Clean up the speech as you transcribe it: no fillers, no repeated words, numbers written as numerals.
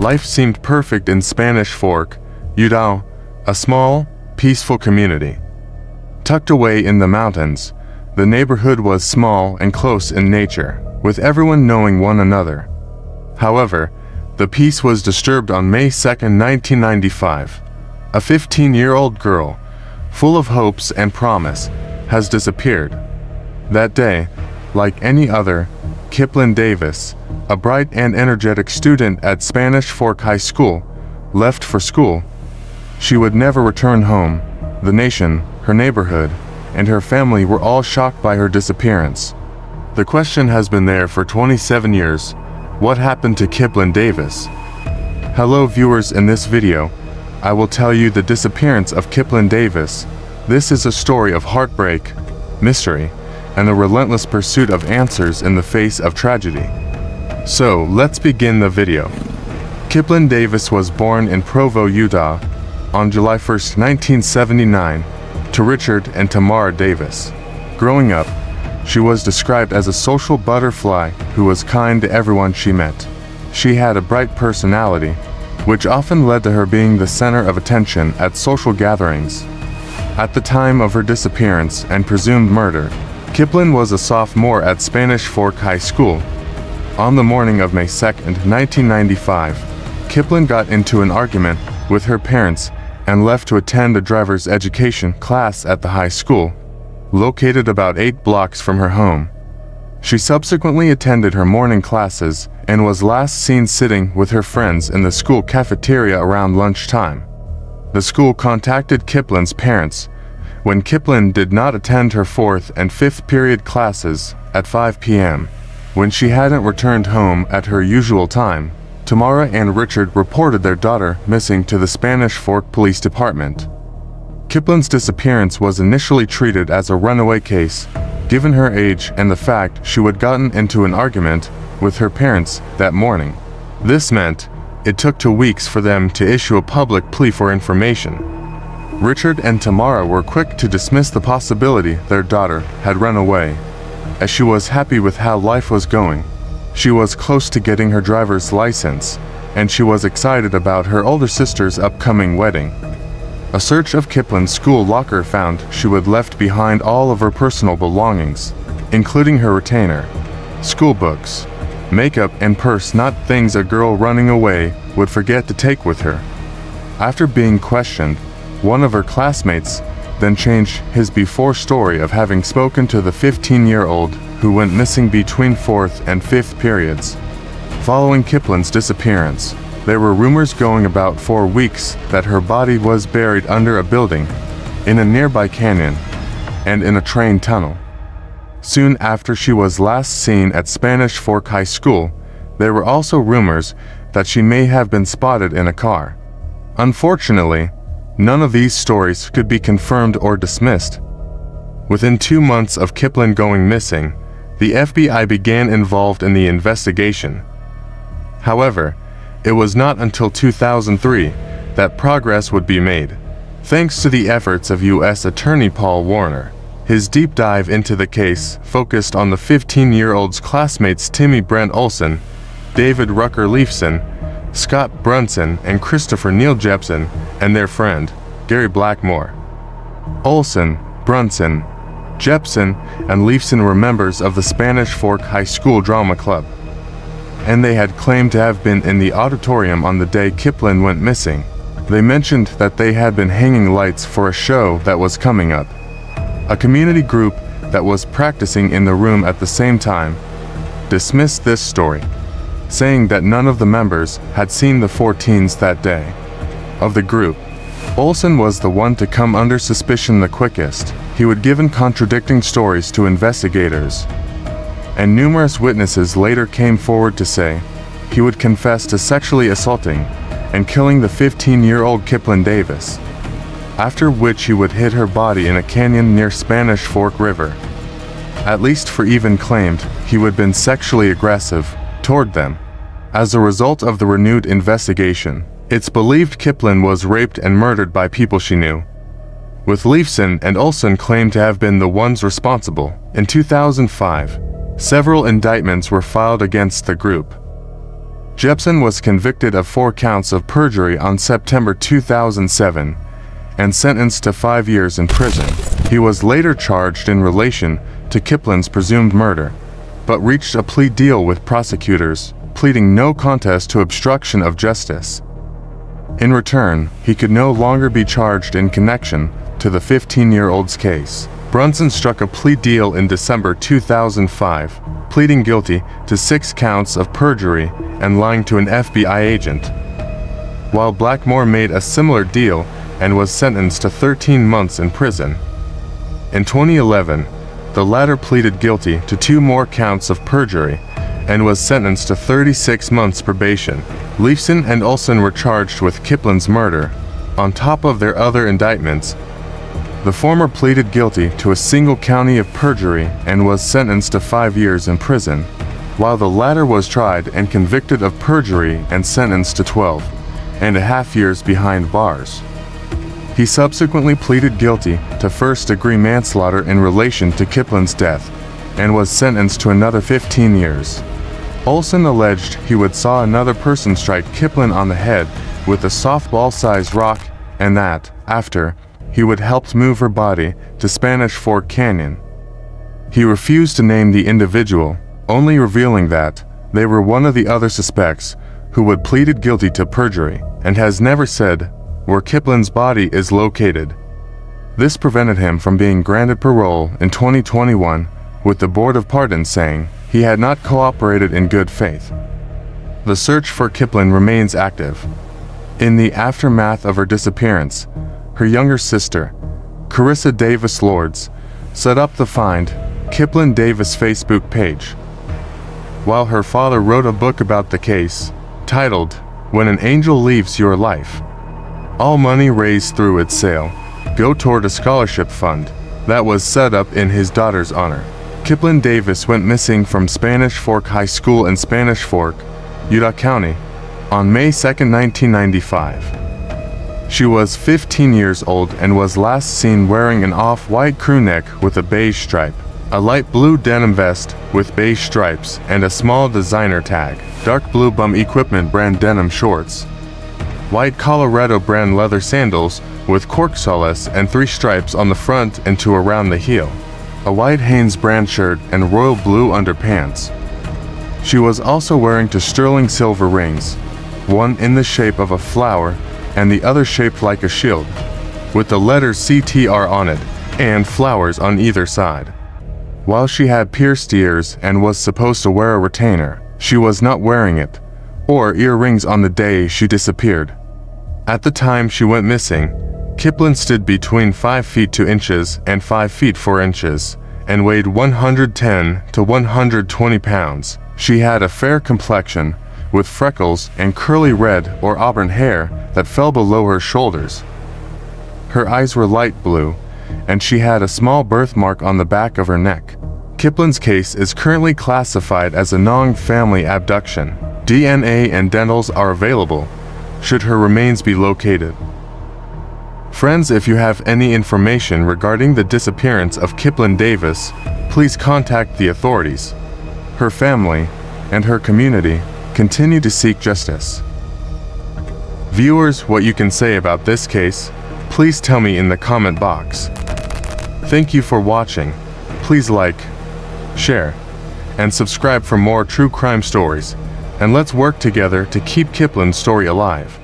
Life seemed perfect in Spanish Fork, Utah, a small, peaceful community. Tucked away in the mountains, the neighborhood was small and close in nature, with everyone knowing one another. However, the peace was disturbed on May 2, 1995. A 15-year-old girl, full of hopes and promise, has disappeared. That day, like any other, Kiplyn Davis, a bright and energetic student at Spanish Fork High School, left for school. She would never return home. The nation, her neighborhood, and her family were all shocked by her disappearance. The question has been there for 27 years. What happened to Kiplyn Davis? Hello viewers, in this video, I will tell you the disappearance of Kiplyn Davis. This is a story of heartbreak, mystery, and a relentless pursuit of answers in the face of tragedy. So, let's begin the video. Kiplyn Davis was born in Provo, Utah, on July 1, 1979, to Richard and Tamara Davis. Growing up, she was described as a social butterfly who was kind to everyone she met. She had a bright personality, which often led to her being the center of attention at social gatherings. At the time of her disappearance and presumed murder, Kiplyn was a sophomore at Spanish Fork High School. On the morning of May 2, 1995, Kiplyn got into an argument with her parents and left to attend a driver's education class at the high school, located about 8 blocks from her home. She subsequently attended her morning classes and was last seen sitting with her friends in the school cafeteria around lunchtime. The school contacted Kiplyn's parents when Kiplyn did not attend her 4th and 5th period classes at 5 p.m. When she hadn't returned home at her usual time, Tamara and Richard reported their daughter missing to the Spanish Fork Police Department. Kiplyn's disappearance was initially treated as a runaway case, given her age and the fact she had gotten into an argument with her parents that morning. This meant it took 2 weeks for them to issue a public plea for information. Richard and Tamara were quick to dismiss the possibility their daughter had run away, as she was happy with how life was going. She was close to getting her driver's license, and she was excited about her older sister's upcoming wedding. A search of Kiplyn's school locker found she had left behind all of her personal belongings, including her retainer, school books, makeup, and purse, not things a girl running away would forget to take with her. After being questioned, one of her classmates then changed his before story of having spoken to the 15-year-old who went missing between 4th and 5th periods. Following Kiplyn's disappearance, there were rumors going about for weeks that her body was buried under a building, in a nearby canyon, and in a train tunnel. Soon after she was last seen at Spanish Fork High School, there were also rumors that she may have been spotted in a car. Unfortunately, none of these stories could be confirmed or dismissed. Within 2 months of Kiplyn going missing, the FBI began involved in the investigation. However, it was not until 2003 that progress would be made, thanks to the efforts of U.S. Attorney Paul Warner. His deep dive into the case focused on the 15-year-old's classmates Timmy Brent Olsen, David Rucker Leifson, Scott Brunson, and Christopher Neil Jepson, and their friend, Gary Blackmore. Olsen, Brunson, Jepson, and Leifson were members of the Spanish Fork High School Drama Club, and they had claimed to have been in the auditorium on the day Kiplyn went missing. They mentioned that they had been hanging lights for a show that was coming up. A community group that was practicing in the room at the same time dismissed this story, saying that none of the members had seen the 4 teens that day. Of the group, Olsen was the one to come under suspicion the quickest. He would given contradicting stories to investigators, and numerous witnesses later came forward to say he would confess to sexually assaulting and killing the 15-year-old Kiplyn Davis, after which he would hid her body in a canyon near Spanish Fork River. At least 4 even claimed he would been sexually aggressive toward them. As a result of the renewed investigation, it's believed Kiplyn was raped and murdered by people she knew, with Leifson and Olsen claimed to have been the ones responsible. In 2005, several indictments were filed against the group, Jepson was convicted of 4 counts of perjury on September 2007 and sentenced to 5 years in prison. He was later charged in relation to Kiplyn's presumed murder, but reached a plea deal with prosecutors, pleading no contest to obstruction of justice. In return, he could no longer be charged in connection to the 15-year-old's case. Brunson struck a plea deal in December 2005, pleading guilty to 6 counts of perjury and lying to an FBI agent, while Blackmore made a similar deal and was sentenced to 13 months in prison. In 2011, the latter pleaded guilty to 2 more counts of perjury and was sentenced to 36 months probation. Leifson and Olson were charged with Kiplyn's murder, on top of their other indictments. The former pleaded guilty to a single count of perjury and was sentenced to 5 years in prison, while the latter was tried and convicted of perjury and sentenced to 12.5 years behind bars. He subsequently pleaded guilty to first-degree manslaughter in relation to Kiplyn's death and was sentenced to another 15 years. Olson alleged he would saw another person strike Kiplyn on the head with a softball-sized rock and that, after, he would help move her body to Spanish Fork Canyon. He refused to name the individual, only revealing that they were one of the other suspects who had pleaded guilty to perjury, and has never said where Kiplyn's body is located. This prevented him from being granted parole in 2021, with the Board of Pardons saying he had not cooperated in good faith. The search for Kiplyn remains active. In the aftermath of her disappearance, her younger sister, Carissa Davis Lords, set up the Find Kiplyn Davis Facebook page, while her father wrote a book about the case, titled When an Angel Leaves Your Life. All money raised through its sale go toward a scholarship fund that was set up in his daughter's honor. Kiplyn Davis went missing from Spanish Fork High School in Spanish Fork, Utah County, on May 2, 1995. She was 15 years old and was last seen wearing an off-white crew neck with a beige stripe, a light blue denim vest with beige stripes and a small designer tag, dark blue Bum Equipment brand denim shorts, white Colorado brand leather sandals with cork soles and 3 stripes on the front and 2 around the heel, a white Hanes brand shirt and royal blue underpants. She was also wearing 2 sterling silver rings, one in the shape of a flower and the other shaped like a shield, with the letters CTR on it and flowers on either side. While she had pierced ears and was supposed to wear a retainer, she was not wearing it, or earrings on the day she disappeared. At the time she went missing, Kiplyn stood between 5 feet 2 inches and 5 feet 4 inches, and weighed 110 to 120 pounds. She had a fair complexion, with freckles and curly red or auburn hair that fell below her shoulders. Her eyes were light blue, and she had a small birthmark on the back of her neck. Kiplyn's case is currently classified as a non-family abduction. DNA and dentals are available, should her remains be located. Friends, if you have any information regarding the disappearance of Kiplyn Davis, please contact the authorities. Her family and her community continue to seek justice. Viewers, what you can say about this case, please tell me in the comment box. Thank you for watching. Please like, share, and subscribe for more true crime stories, and let's work together to keep Kiplyn's story alive.